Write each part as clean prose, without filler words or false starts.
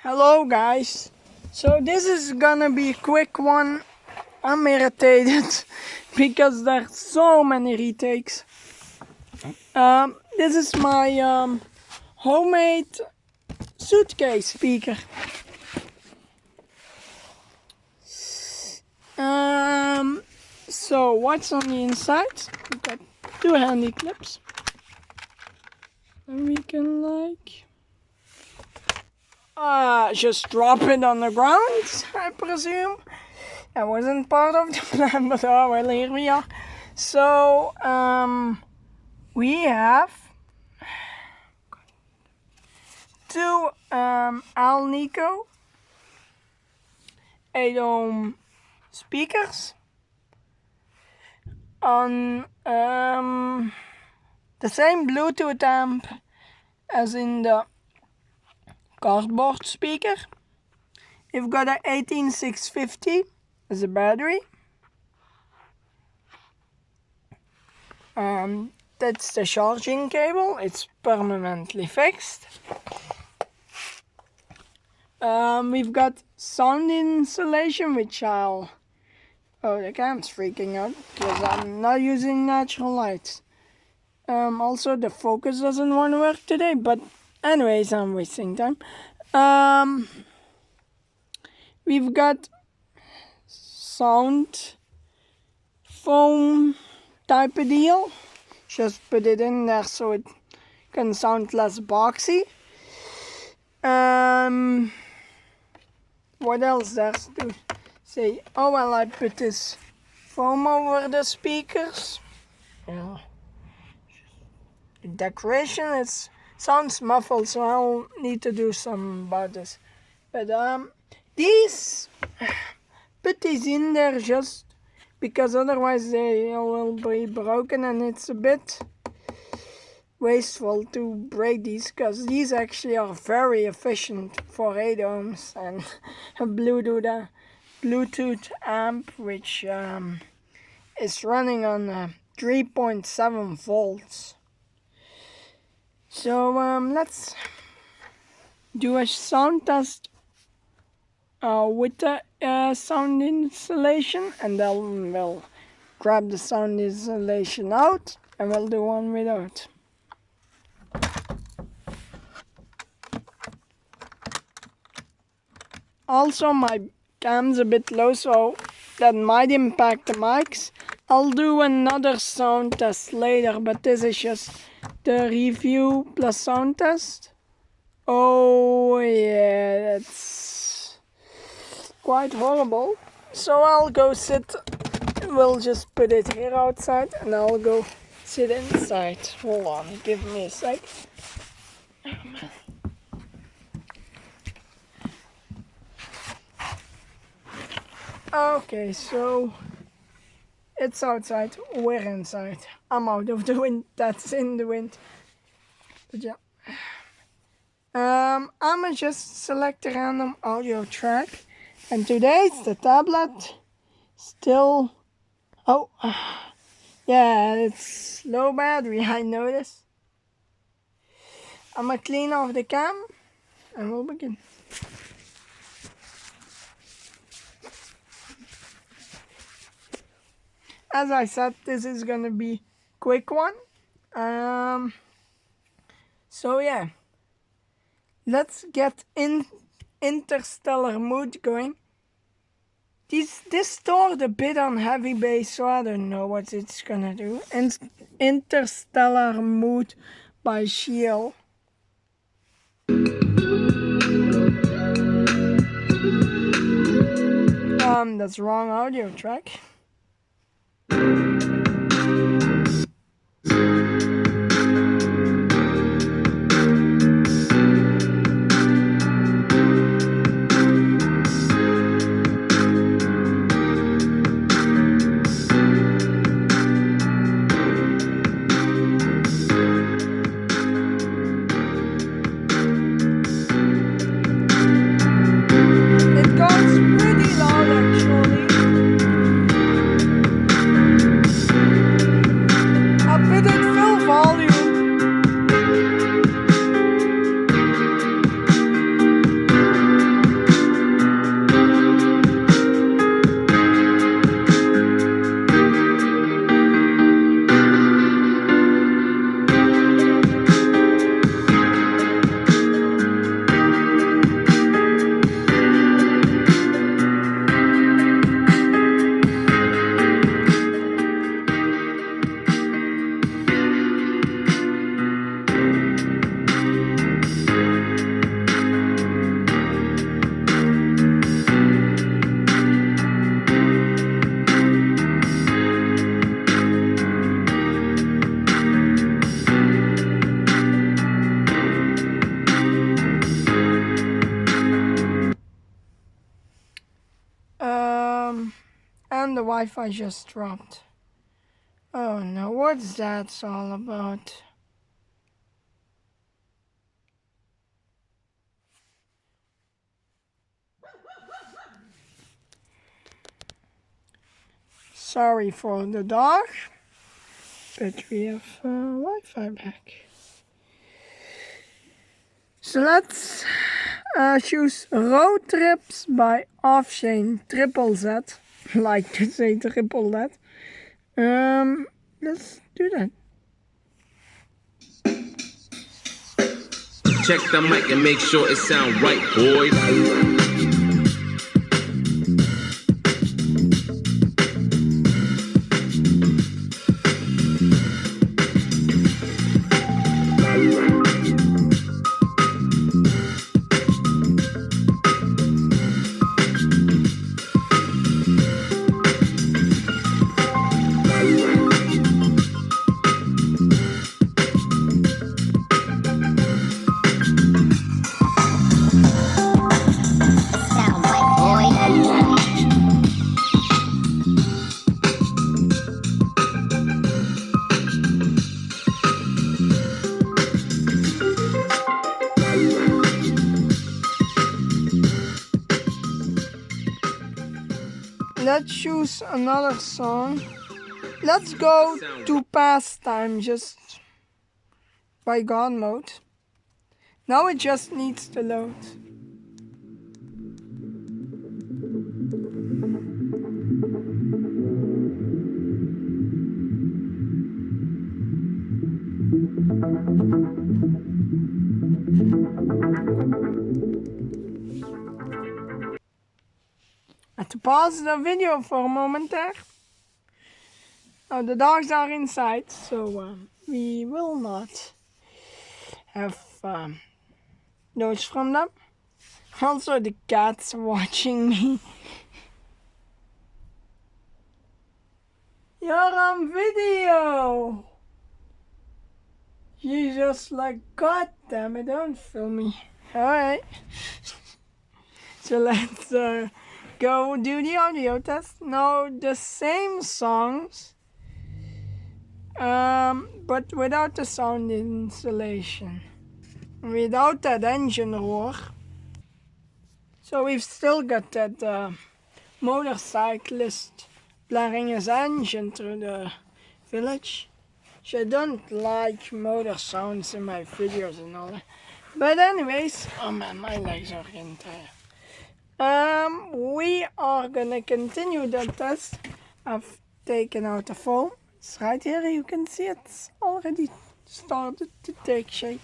Hello guys, so this is gonna be a quick one. I'm irritated because there's so many retakes. This is my homemade suitcase speaker. So what's on the inside? We've got two handy clips. And we can just drop it on the ground, I presume. That wasn't part of the plan, but oh well, here we are. So, we have two Alnico 8-ohm speakers on the same Bluetooth amp as in the cardboard speaker. You've got a 18650 as a battery. That's the charging cable. It's permanently fixed. We've got sound insulation, which oh, the cam's freaking out because I'm not using natural lights. Also, the focus doesn't want to work today, but anyways, I'm wasting time. We've got sound foam type of deal. Just put it in there so it can sound less boxy. What else there's to say? Oh well, I put this foam over the speakers. Yeah. Decoration, it sounds muffled, so I'll need to do some about this. But put these in there just because otherwise they will be broken, and it's a bit wasteful to break these because these actually are very efficient for 8 ohms and a Bluetooth amp which is running on 3.7 volts. So let's do a sound test with the sound insulation, and then we'll grab the sound insulation out and we'll do one without. Also, my cam's a bit low, so that might impact the mics. I'll do another sound test later, but this is just the review plus sound test. Oh yeah, that's quite horrible. So I'll go sit, we'll just put it here outside and I'll go sit inside. Hold on, give me a sec. Okay, so it's outside, we're inside. I'm out of the wind, that's in the wind. But yeah. I'ma just select a random audio track. And today's the tablet. Still, oh, yeah, it's low battery, I noticed. I'ma clean off the cam and we'll begin. As I said, this is gonna be a quick one. So yeah, let's get in interstellar mood going. This stored a bit on heavy bass, so I don't know what it's gonna do. Interstellar Mood by Shield. That's wrong audio track. It goes pretty loud actually. Wi-Fi just dropped. Oh no, what's that all about? Sorry for the dog, but we have Wi-Fi back. So let's choose Road Trips by Offshane Triple Z. Like to say triple that. Let's do that. Check the mic and make sure it sound right, boys. Let's choose another song. Let's go to Pastime just by God mode. Now it just needs to load. I have to pause the video for a moment there. Now the dogs are inside, so we will not have noise from them. Also the cat's watching me. You're on video! You just like, God damn it, don't film me. Alright. So let's go do the audio test. Now the same songs, but without the sound installation. Without that engine roar. So we've still got that motorcyclist blaring his engine through the village. So I don't like motor sounds in my videos and all that. But anyways, oh man, my legs are getting tired. We are gonna continue the test. I've taken out the foam. It's right here, you can see it's already started to take shape.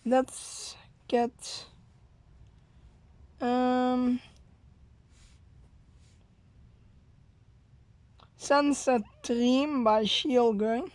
Let's get Sunset Dream by Shield going.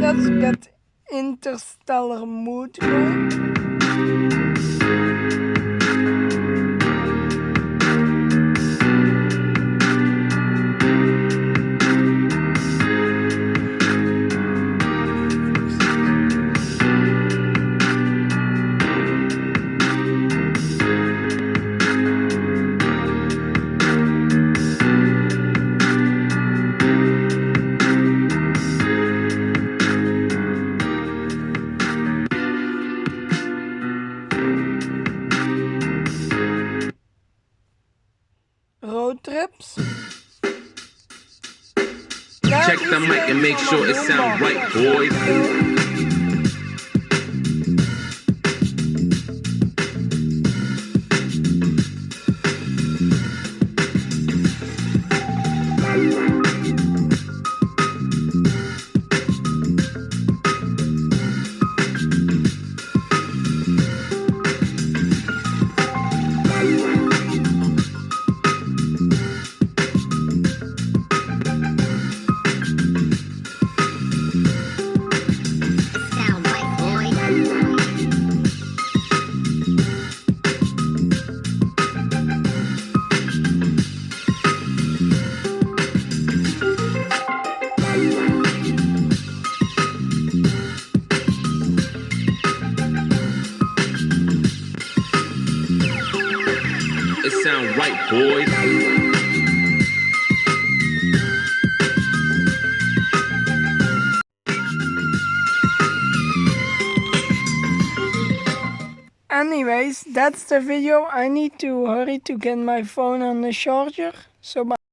Let's get Interstellar Mood going. Road Trips. Check the mic and make sure it sound right, boys. It sound right, boys. Anyways, that's the video. I need to hurry to get my phone on the charger. So bye.